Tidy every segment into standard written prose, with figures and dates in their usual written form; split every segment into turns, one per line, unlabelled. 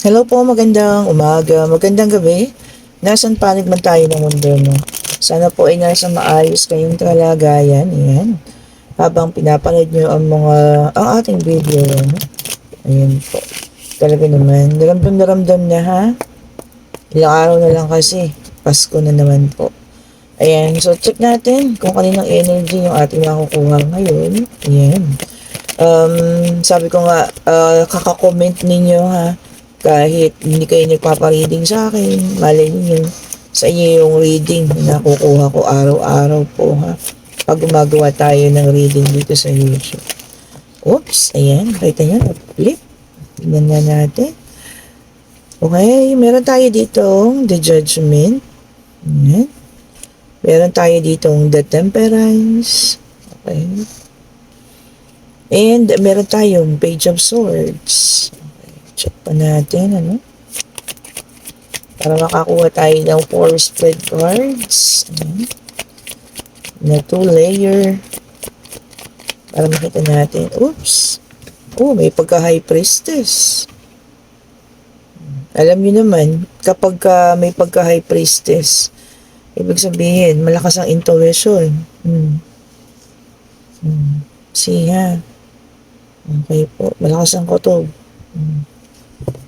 Hello po, magandang umaga, magandang gabi. Nasaan panig man tayo ng mundo mo? Sana po ay nasa maayos kayong kalagayan. Ayan. Habang pinapanood nyo ang ating video. Ano? Ayan po. Talaga naman. Naramdam na ha. Ilang araw na lang kasi. Pasko na naman po. Ayan. So, check natin kung kaninang energy yung ating makukuha ngayon. Ayan. Sabi ko nga, kaka-comment ninyo ha. Kahit hindi kayo nagpapa-reading sa akin, malay niyo sa inyo yung reading na nakukuha ko araw-araw po ha. Pag gumagawa tayo ng reading dito sa YouTube. Oops, ayan, kita nyo, flip. Tingnan nga natin. Okay, meron tayo ditong The Judgment. Ayan. Meron tayo ditong The Temperance. Okay. And meron tayong Page of Swords. Okay, check pa natin, ano? Para makakuha tayo ng 4 spread cards. Ayan. Na 2 layer. Para makita natin. Oops. Oh, may pagka-High Priestess. Alam niyo naman, kapag may pagka-High Priestess, ibig sabihin, malakas ang intuition. See ha. Okay po. Malakas ang kutob.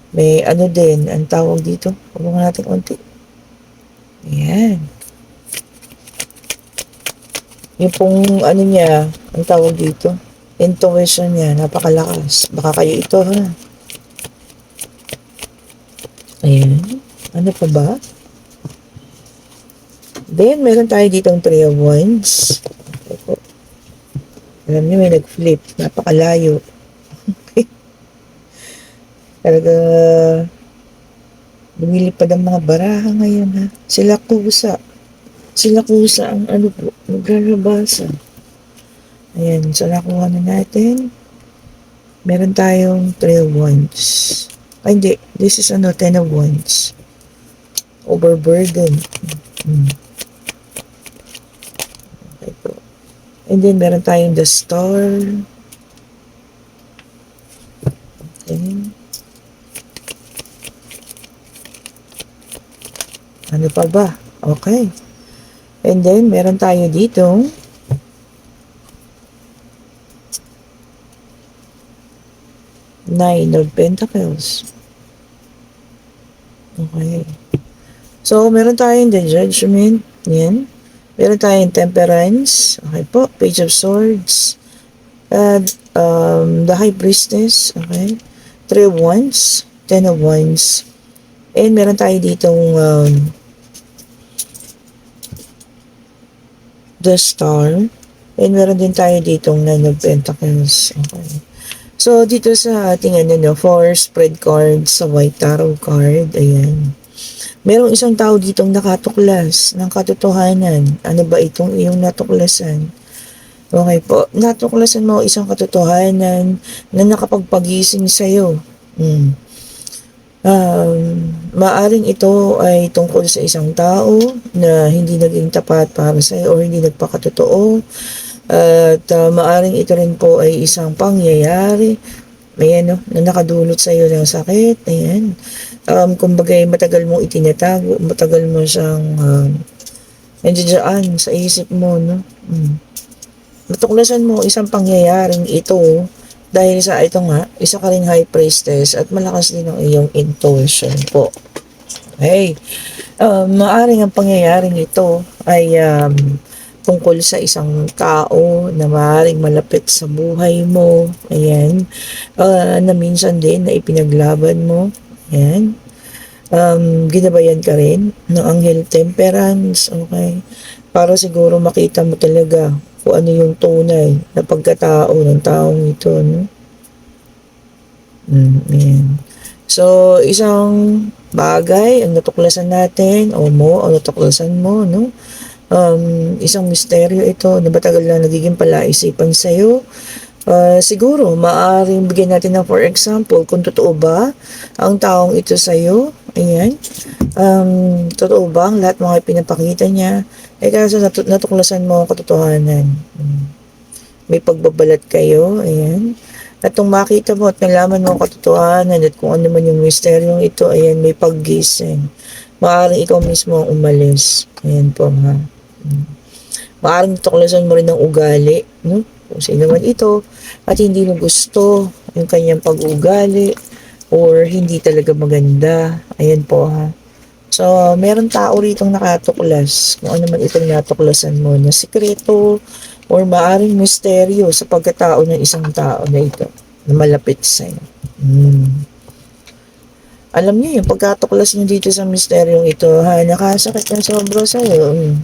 May ano din, ang tawag dito. Huwag natin konti. Ayan. Yung pong ano niya, ang tawag dito, intuition niya, napakalakas. Baka kayo ito ha. Ayan. Ano pa ba? Then, meron tayo ditong 3 of Wands. Okay po. Alam niyo, may nag-flip. Napakalayo. Talaga, lumilipad ang mga baraha ngayon ha. Sila kusa ang ano po, nagrarabasa. Ayan, so nakuha na natin. Meron tayong 3 of Wands. Ay, hindi. This is 10 of Wands. Overburden. Okay po. And then, meron tayong the Star. Okay. Ano pa ba? Okay. And then, meron tayo ditong Nine of Pentacles. Okay. So, meron tayong the Judgment. Yan. Meron tayong Temperance. Okay po. Page of Swords. The High Priestess. Okay. 3 of Wands. 10 of Wands. And meron tayo ditong the Star. And meron din tayo ditong Nine of Pentacles. Okay. So, dito sa ating 4 spread cards sa White Tarot card. Ayan. Merong isang tao ditong nakatuklas ng katotohanan. Ano ba itong iyong natuklasan? Okay po. Natuklasan mo isang katotohanan na nakapagpagising sa'yo. Maaring ito ay tungkol sa isang tao na hindi naging tapat para sa'yo o hindi nagpakatotoo. At maaring ito rin po ay isang pangyayari ayan, na nakadulot sa iyo ng sakit. Ayan. Kumbaga matagal mong itinatago, matagal mo siyang nandiyan sa isip mo, no? Natuklasan mo isang pangyayaring ito dahil sa ito nga, isa ka ring High Priestess at malakas din ang iyong intuition po. Okay. Maaring ang pangyayaring ito ay tungkol sa isang tao na maaaring malapit sa buhay mo. Ayan. Na minsan din na ipinaglaban mo. Ayan. Ginabayan ka rin ng Anghel Temperance. Okay. Para siguro makita mo talaga kung ano yung tunay na pagkatao ng taong ito. No? Ayan. So, isang bagay ang natuklasan natin o natuklasan mo, no? Isang misteryo ito na matagal na nagiging palaisipan sa'yo. Siguro, maaaring bigyan natin ng for example, kung totoo ba ang taong ito sa'yo. Ayan. Totoo ba ang lahat mga pinapakita niya? Kaso natuklasan mo ang katotohanan. May pagbabalat kayo. Ayan. At kung makita mo at nalaman mo ang katotohanan at kung ano man yung misteryong ito, ayan, may paggising. Maaaring ikaw mismo ang umalis. Ayan po ha. Maaaring tuklasan mo rin ng ugali, no? Kung sino man ito, at hindi mo gusto yung kanyang pag-ugali or hindi talaga maganda. Ayan po ha. So, meron tao rito nakatuklas kung ano man itong natuklasan mo na sikreto or maaring misteryo sa pagkatao ng isang tao na ito na malapit sa'yo. Alam niyo yung pagkatuklas niyo dito sa misteryong ito, ha, nakasakit ng sobra sa'yo.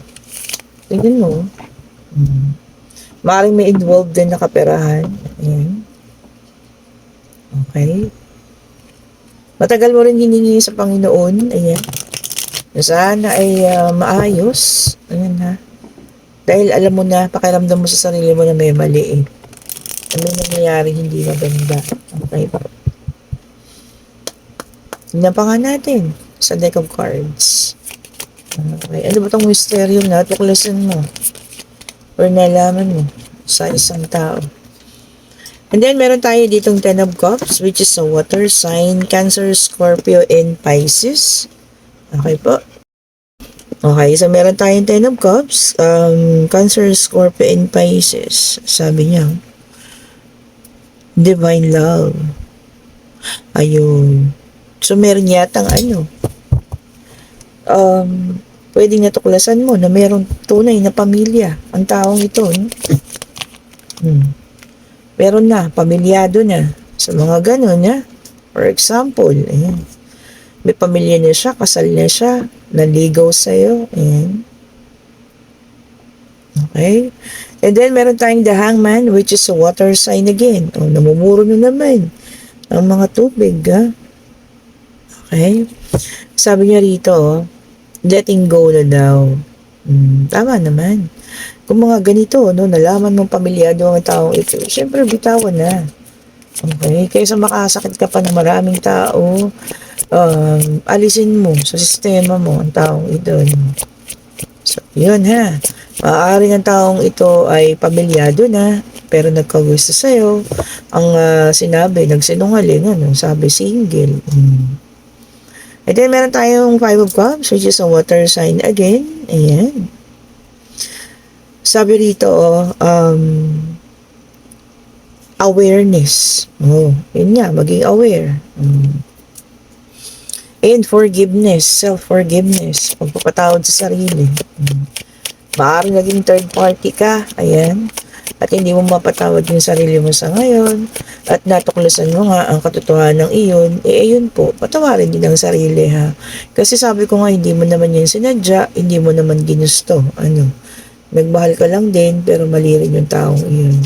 Tingnan mo. Maaring may involved din na kaperahan. Ayan. Okay. Matagal mo rin hiningi sa Panginoon. Ayan. Sana ay maayos. Ayan ha. Dahil alam mo na, pakiramdam mo sa sarili mo na may mali eh. Ano nangyayari hindi maganda. Okay pa. Tingnan pa nga natin sa deck of cards. Okay. Ano ba itong misteryo na tuklasan mo? Or nalaman mo sa isang tao? And then, meron tayo ditong Ten of Cups, which is a water sign, Cancer, Scorpio, and Pisces. Okay po. Okay, so meron tayong Ten of Cups, Cancer, Scorpio, and Pisces. Sabi niya, Divine Love. Ayun. So, meron yatang pwedeng natuklasan mo na merong tunay na pamilya ang taong ito. Meron na, pamilyado na. Sa mga ganun, ha? For example, ayan. May pamilya na siya, kasal na siya, naligaw sa'yo, ayan. Okay? And then, meron tayong the Hangman, which is a water sign again. O, namumuro na naman ang mga tubig, ha? Okay? Sabi niya rito, letting go na daw. Tama naman. Kung mga ganito, no, nalaman mong pamilyado ang taong ito, syempre bitawan na. Okay? Kaysa makasakit ka pa ng maraming tao, alisin mo sa sistema mo ang taong ito. So, yun ha. Maaaring ang taong ito ay pamilyado na, pero nagkagusto sa'yo. Ang sinabi, nagsinungaling, sabi single. And then, meron tayong Five of Cups, which is a water sign again. Ayan. Sabi rito, awareness. Yun nga, maging aware. And forgiveness, self-forgiveness, pagpapatawad sa sarili. Maaaring naging third party ka, ayan, at hindi mo mapatawad yung sarili mo sa ngayon, at natuklasan mo nga ang katotohanan ng iyon, ayun po, patawarin din ang sarili ha. Kasi sabi ko nga, hindi mo naman yun sinadya, hindi mo naman ginusto, nagmahal ka lang din, pero mali rin yung taong iyon.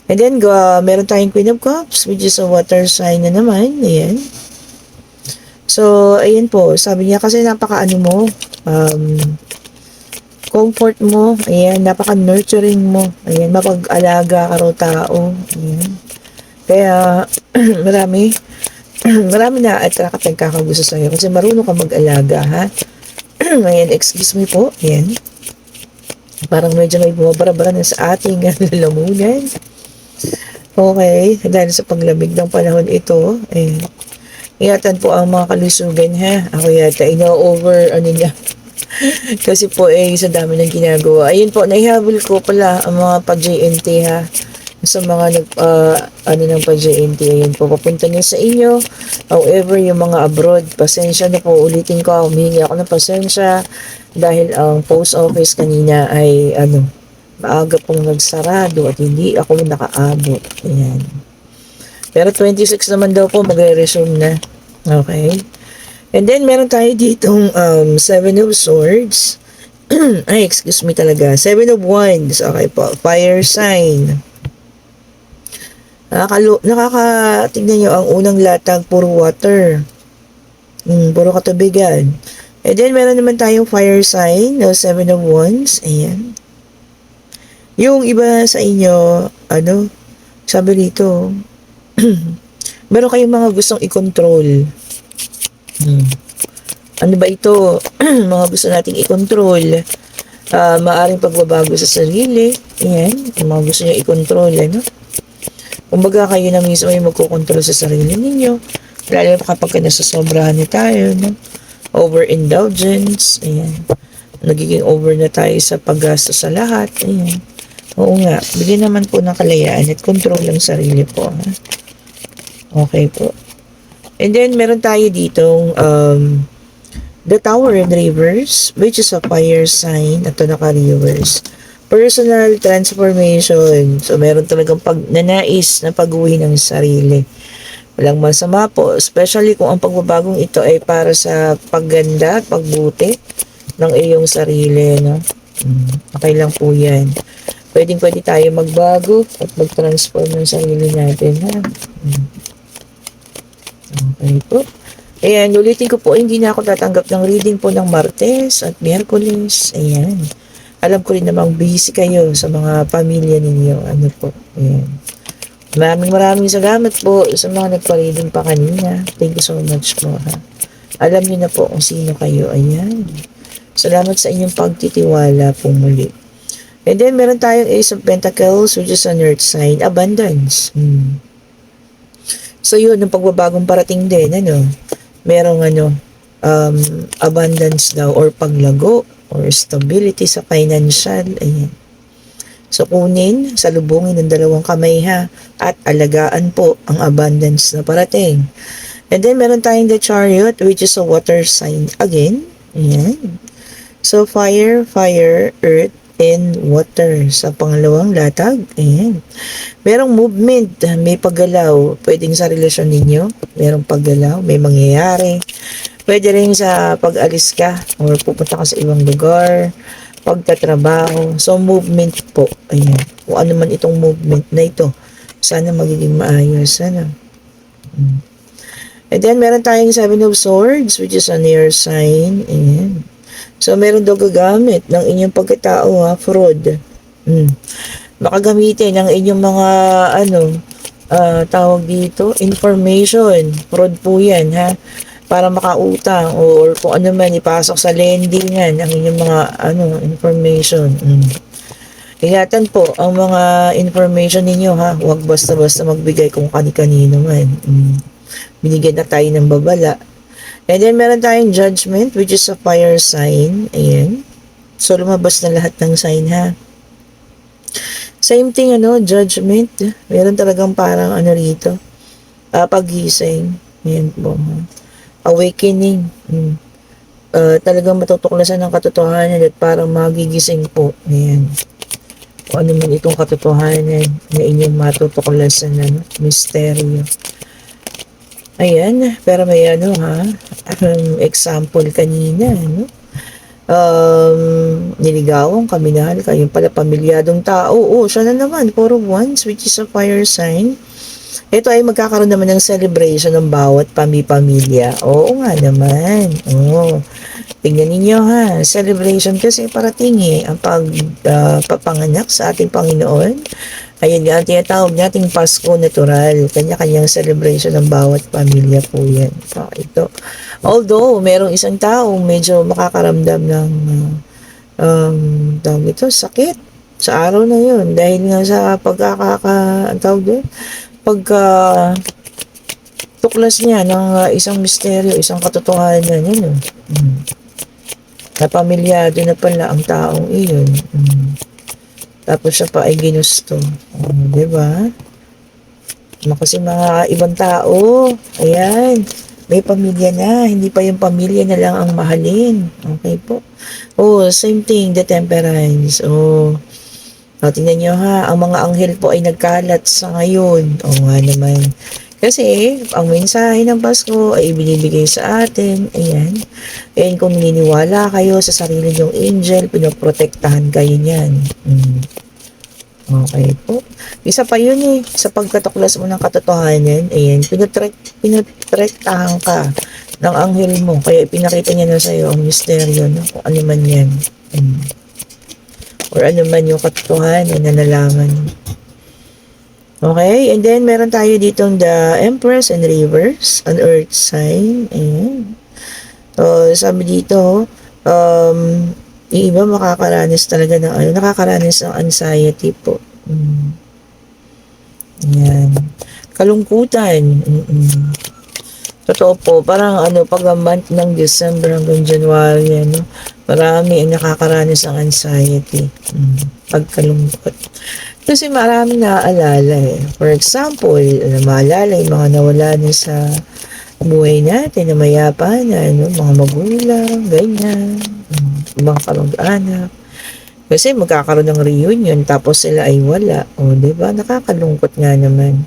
And then, meron tayong Queen of Cups, which is a water sign na naman, ayan. So, ayan po, sabi niya kasi napaka-ano mo, comfort mo, ayan, napaka-nurturing mo, ayan, mapag-alaga ka raw tao, ayan. Kaya, marami na attract at nagkakagusto sa'yo kasi marunong ka mag-alaga, ha? Ayan, excuse me po, ayan. Parang medyo may bumabara-bara na sa ating lalamunan. Okay, dahil sa paglamig ng panahon ito, ayan. Ingatan po ang mga kalusugan, ha? Ako yata, ino-over, niya. Kasi po, sa dami ng ginagawa. Ayun po, naihabol ko pala ang mga pa-JNT, ha? Sa mga ng pa-JNT, ayun po, papunta niya sa inyo. However, yung mga abroad, pasensya na po, ulitin ko, humingi ako ng pasensya dahil ang post office kanina ay, maaga pong nagsarado at hindi ako nakaabot. Ayan. Pero 26 naman daw po magre-resume na. Okay. And then meron tayo ditong Seven of Swords. Ay, excuse me talaga. Seven of Wands. Okay po. Fire sign. Nakakatignan nyo ang unang latag, puro water. Puro katubigan. And then meron naman tayong fire sign, no, Seven of Wands. Ayan. Yung iba sa inyo, sabi dito, meron kayong mga gustong i-control. Ano ba ito? Mga gusto nating i-control. Maaring pagbabago sa sarili. Ayan. Yung mga gusto nyo i-control. Kumbaga kayo na mismo yung magkokontrol sa sarili ninyo. Lalo kapag ka nasasobrahan na tayo, no? Overindulgence, ayan. Nagiging over na tayo sa paggasto sa lahat, ayan. Oo nga, bigyan naman po ng kalayaan at control ang sarili po. Ha? Okay po. And then, meron tayo ditong the Tower and Reverse, which is a fire sign. Ito naka-reverse. Personal transformation. So, meron talagang pagnanais na pag-uwi ng sarili. Walang masama po, especially kung ang pagbabagong ito ay para sa pagganda, pagbuti ng iyong sarili. No? Okay lang po yan. Pwede tayo magbago at mag-transform ng sarili natin. Ha? Okay po. Ayan, ulitin ko po, hindi na ako tatanggap ng reading po ng Martes at Miyerkules. Ayan. Alam ko rin namang busy kayo sa mga pamilya ninyo. Ano po. Ayan. Maraming salamat po sa mga nagpa-reading pa kanina. Thank you so much po. Ha? Alam niyo na po kung sino kayo. Ayan. Salamat sa inyong pagtitiwala po muli. And then, meron tayong Ace of Pentacles, which is an earth sign, abundance. So, yun, yung pagbabagong parating din, ano, merong, abundance daw, or paglago, or stability sa financial, ayan. So, kunin, salubungin ng dalawang kamay, ha, at alagaan po ang abundance na parating. And then, meron tayong the Chariot, which is a water sign, again, ayan. So, fire, earth, and water sa pangalawang latag. Ayan. Merong movement, may paggalaw. Pwedeng sa relasyon ninyo, merong paggalaw, may mangyayari. Pwede rin sa pag-alis ka or pupunta ka sa ibang lugar, pagtatrabaho. So, movement po. Ayan. Kung ano man itong movement na ito, sana magiging maayos. Sana. And then, meron tayong Seven of Swords, which is an air sign. Ayan. So, meron daw gagamit ng inyong pagkatao, ha, fraud. Makagamitin ng inyong mga, tawag dito, information. Fraud po yan, ha, para makautang or kung ano man ipasok sa lendingan ang inyong mga, information. Ingatan po ang mga information ninyo, ha, huwag basta-basta magbigay kung kani-kanino man. Binigyan na tayo ng babala. And then, meron tayong judgment, which is a fire sign. Ayan. So, lumabas na lahat ng sign, ha. Same thing, judgment. Meron talagang parang, rito. Paggising. Ayan po, ha. Awakening. Talagang matutuklasan ng katotohanan at parang magigising po. Ayan. Kung ano man itong katotohanan na inyong matutuklasan, misteryo. Ayan, pero may example kanina, niligawan, kaminahal ka, yung pala pamilyadong tao. Siya na naman, 4 of Wands, which is a fire sign. Ito ay magkakaroon naman ng celebration ng bawat pamilya. Oo nga naman. Tingnan ninyo, ha, celebration kasi parating ang pagpapanganak sa ating Panginoon. Ayun nga, tinatawag nating Pasko natural. Kanya-kanyang celebration ng bawat pamilya po yan. So, ito. Although, merong isang tao medyo makakaramdam ng tawag ito, sakit sa araw na yun. Dahil nga sa tuklas niya ng isang misteryo, isang katotohanan yun. Na pamilyado na pala ang taong iyon. Tapos siya pa ay ginusto. Diba? Kasi mga ibang tao, ayan, may pamilya na. Hindi pa yung pamilya na lang ang mahalin. Okay po. Same thing, the Temperance. Tingnan nyo, ha, ang mga anghel po ay nagkalat sa ngayon. Nga naman. Kasi, ang mensahe ng Pasko ay ibinibigay sa atin. Ayan. And kung naniniwala kayo sa sarili nyong angel, pinoprotektahan kayo niyan. Okay po. Isa pa yun sa pagkatuklas mo ng katotohanan, ayan, pinotrektahan ka ng anghel mo. Kaya ipinakita niya na sa'yo ang misteryo, kung ano man yan. Or ano man yung katotohanan na nalaman. Okay, and then meron tayo ditong the Empress and Reverse, an earth sign. Ayan. Sabi dito, yung iba makakaranas talaga ng nakakaranas ng anxiety po. Ayan. Kalungkutan. Totoo po, parang pag a month ng December hanggang January, marami ang nakakaranas ng anxiety. Pagkalungkot. Kasi marami naaalala eh. For example, maalala yung mga nawala na sa buhay natin na mayapa na, mga magulang, ganyan, mga kamag-anak. Kasi magkakaroon ng reunion tapos sila ay wala. O, diba? Nakakalungkot nga naman.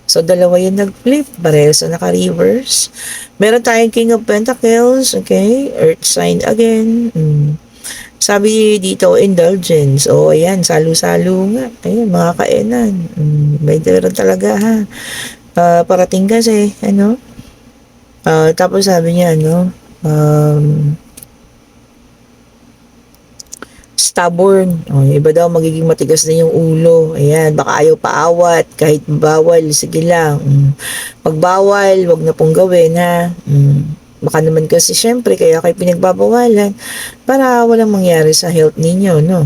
So, dalawa yung nag-flip. Pareho sa naka-reverse. Meron tayong King of Pentacles. Okay? Earth sign again. Sabi dito, indulgence. O, ayan. Salo-salo nga. Ayan, mga kainan. May meron talaga ha. Parating kasi, tapos sabi niya, stubborn. O, yung iba daw magiging matigas na yung ulo. Ayan, baka ayaw paawat. Kahit bawal, sige lang. Pagbawal, wag na pong gawin, ha. Baka naman kasi syempre, kaya kayo pinagbabawalan para walang mangyari sa health ninyo, no?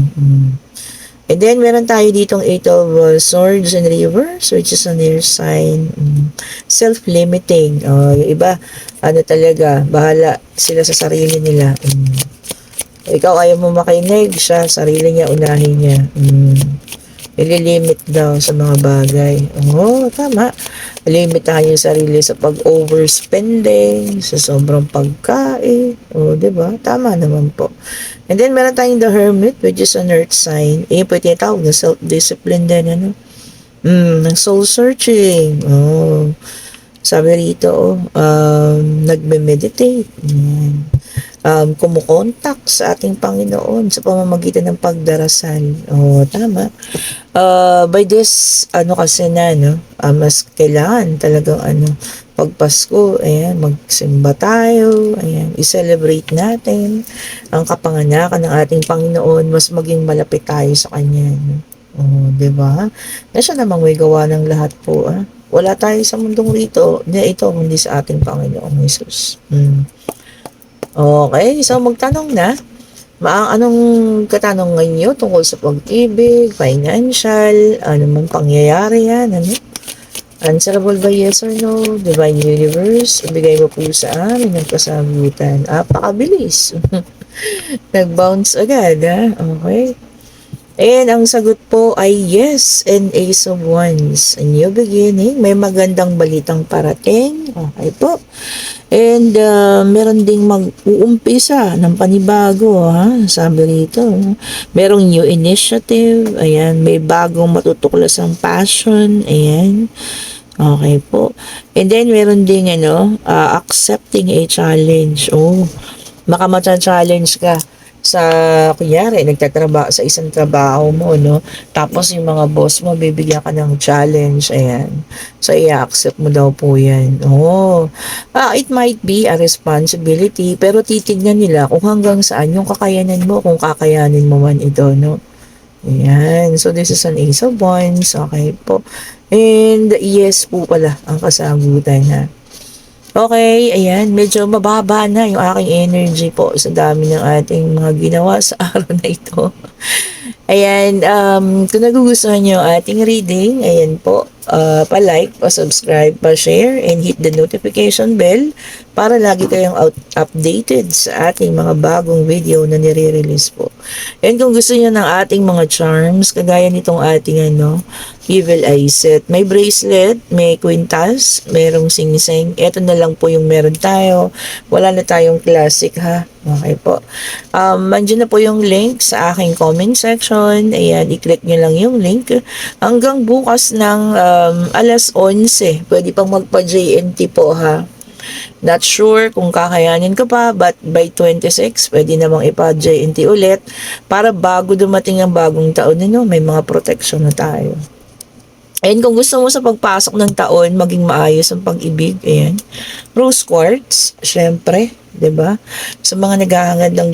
And then, meron tayo ditong 8 of Swords in reverse, which is an air sign. Self-limiting. Yung iba, talaga, bahala sila sa sarili nila. Ikaw ayaw mo makinig, siya sarili niya, unahin niya. Ililimit daw sa mga bagay. Oo, tama. Limitahan yung sarili sa pag-overspending, sa sobrang pagkain. O, diba? Tama naman po. And then, meron tayong the Hermit, which is an earth sign. Po tinatawag na self-discipline din, ng soul searching. Oh. Sabi rito, nagme-meditate. Kumukontak sa ating Panginoon sa pamamagitan ng pagdarasal. Tama. By this, kasi na, mas kailangan talagang, pag Pasko, ayan, magsimba tayo, ayan, i-celebrate natin ang kapanganakan ng ating Panginoon, mas maging malapit tayo sa Kanya. Diba? Na siya namang may gawa ng lahat po, Wala tayo sa mundong rito, ito, hindi sa ating Panginoong Jesus. Okay, so magtanong na. Anong katanungan nyo tungkol sa pag-ibig, financial, anumang pangyayari yan, Answerable by yes or no, Divine Universe, ibigay mo po sa amin ang kasagutan. Pakabilis. Nag-bounce agad, ha? Okay. And ang sagot po ay yes and Ace of Wands. A new beginning. May magandang balitang parating. Okay po. And meron ding mag-uumpisa ng panibago, ha? Sabi rito. Merong new initiative. Ayan. May bagong matutuklasang passion. Ayan. Okay po. And then meron ding accepting a challenge. Baka mata-challenge ka sa kunyari nagtatrabaho sa isang trabaho mo, tapos yung mga boss mo bibigyan ka ng challenge, ayan, so i-accept mo daw po yan. It might be a responsibility, pero titignan nila kung hanggang saan yung kakayanan mo, kung kakayanin mo man ito, ayan, so this is an Ace of Wands. Okay po, and yes po pala ang kasagutan, ha. Okay, ayan, medyo mababa na yung aking energy po sa dami ng ating mga ginawa sa araw na ito. Ayan, kung nagugustuhan nyo ating reading, ayan po, pa-like, pa-subscribe, pa-share, and hit the notification bell para lagi kayong updated sa ating mga bagong video na nire-release po. And kung gusto niyo ng ating mga charms, kagaya nitong ating Evil Eye Set, may bracelet, may quintas, merong sing-sing. Ito na lang po yung meron tayo. Wala na tayong classic, ha? Okay po. Nandiyan na po yung link sa aking comment section. Ayan, i-click nyo lang yung link. Hanggang bukas ng alas 11. Pwede pang magpa-JNT po, ha? Not sure kung kakayanin ko pa, but by 26, pwede namang ipa-JNT ulit para bago dumating ang bagong taon, may mga protection na tayo. And kung gusto mo sa pagpasok ng taon, maging maayos ang pag-ibig, ayan. Rose quartz, syempre, 'di ba? Sa mga naghahangad ng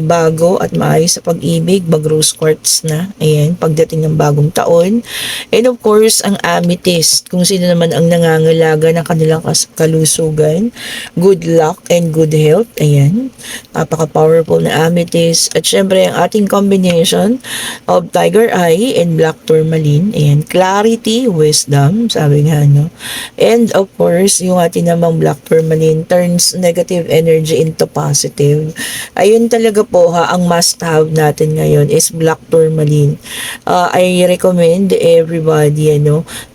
bago at maayos sa pag-ibig, mag-rose quartz na. Ayan, pagdating ng bagong taon. And of course, ang amethyst, kung sino naman ang nangangalaga ng kanilang kalusugan, good luck and good health. Ayan, napaka-powerful na amethyst. At syempre, ang ating combination of tiger eye and black tourmaline. Ayan, clarity, wisdom, sabi nga, no? And of course, yung ating namang black tourmaline turns negative energy into positive. Ayun talaga po ha, ang must-have natin ngayon is black tourmaline. I recommend everybody,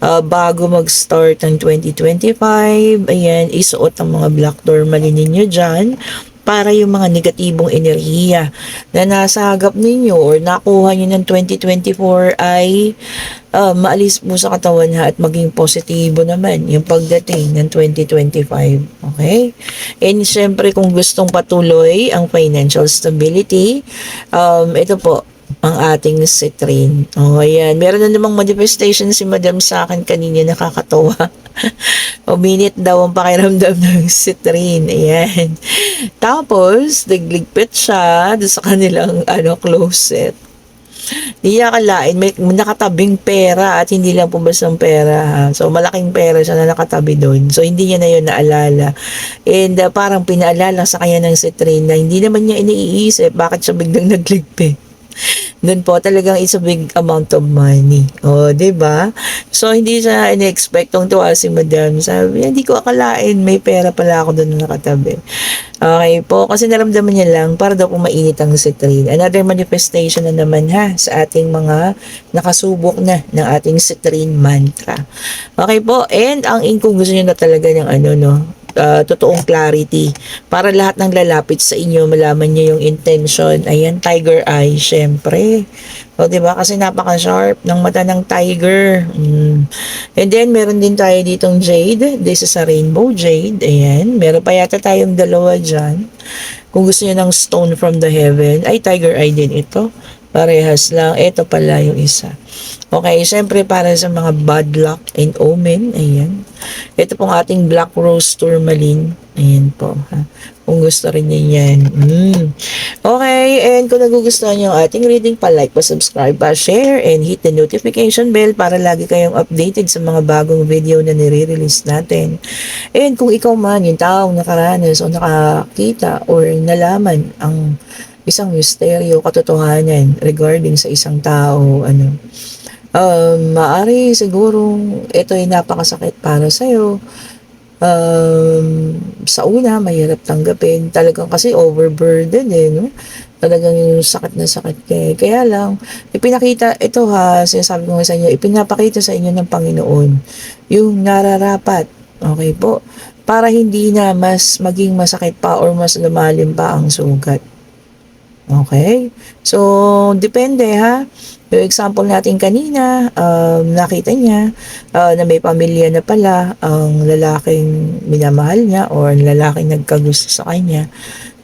bago mag-start ng 2025, ayan, isuot ang mga black tourmaline ninyo dyan para yung mga negatibong enerhiya na nasagap ninyo or nakuha nyo ng 2024 ay maalis mo sa katawan ha at maging positibo naman yung pagdating ng 2025. Okay? And syempre kung gustong patuloy ang financial stability, ito po, ang ating citrine. Oh, ayan. Meron na namang manifestation si Madam sa akin kanina, nakakatawa. Uminit daw ang pakiramdam ng citrine. Ayan. Tapos, nagligpit siya doon sa kanilang closet. Hindi niya akalain, may nakatabing pera at hindi lang po basta pera. Ha? So, malaking pera siya na nakatabi doon. So, hindi niya na yun naalala. And parang pinaalala sa kanya ng citrine na hindi naman niya iniisip bakit siya biglang nagligpit. Doon po talagang it's a big amount of money. O, diba? So, hindi siya in-expect tong tuwa si Madam. Sabi, hindi ko akalain may pera pala ako doon nakatabi. Okay po, kasi naramdaman niya lang para daw po mainit ang citrine. Another manifestation na naman ha sa ating mga nakasubok na ng ating citrine mantra. Okay po, and ang kung gusto niyo na talaga ng totoong clarity para lahat ng lalapit sa inyo malaman niyo yung intention. Ayan, tiger eye, syempre. O, diba? Kasi napaka-sharp ng mata ng tiger. And then, meron din tayo ditong jade. This is a rainbow jade. Ayan. Meron pa yata tayong dalawa dyan. Kung gusto niyo ng stone from the heaven, ay tiger eye din ito. Parehas lang. Ito pala yung isa. Okay, syempre para sa mga bad luck and omen, ayan. Ito pong ating black rose tourmaline. Ayan po, ha. Kung gusto rin niyo yan. Okay, and kung nagugustuhan niyo ang ating reading, pa-like, pa-subscribe, pa-share, and hit the notification bell para lagi kayong updated sa mga bagong video na nire-release natin. And kung ikaw man, yung taong nakaranas o nakakita or nalaman ang isang misteryo, katotohanan regarding sa isang tao, maari siguro ito ay napakasakit para sa'yo. Sa una, mahirap tanggapin. Talagang kasi overburden no? Talagang yung sakit na sakit Kaya lang, ipinakita, ito ha, sinasabi ko nga sa inyo, ipinapakita sa inyo ng Panginoon yung nararapat. Okay po? Para hindi na mas maging masakit pa or mas lumalim pa ang sugat. Okay? So, depende ha. Yung example natin kanina, nakita niya na may pamilya na pala ang lalaking minamahal niya or ang lalaking nagkagusto sa kanya.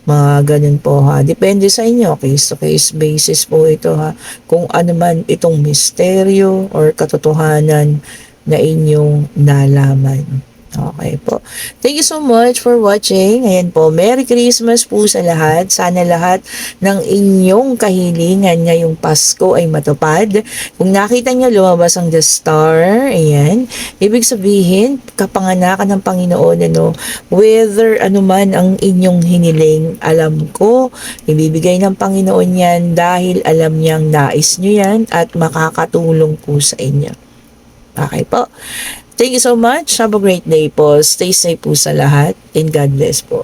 Mga ganun po ha. Depende sa inyo. Case to case basis po ito ha. Kung ano man itong misteryo or katotohanan na inyong nalaman. Okay po. Thank you so much for watching. Ayan po, Merry Christmas po sa lahat. Sana lahat ng inyong kahilingan ngayong Pasko ay matupad. Kung nakita niyo lumabas ang The Star, ayan, ibig sabihin, kapanganakan ng Panginoon, whether anuman ang inyong hiniling, alam ko, ibibigay ng Panginoon yan dahil alam niyang nais niyo yan at makakatulong po sa inyo. Okay po. Thank you so much. Have a great day po. Stay safe po sa lahat. And God bless po.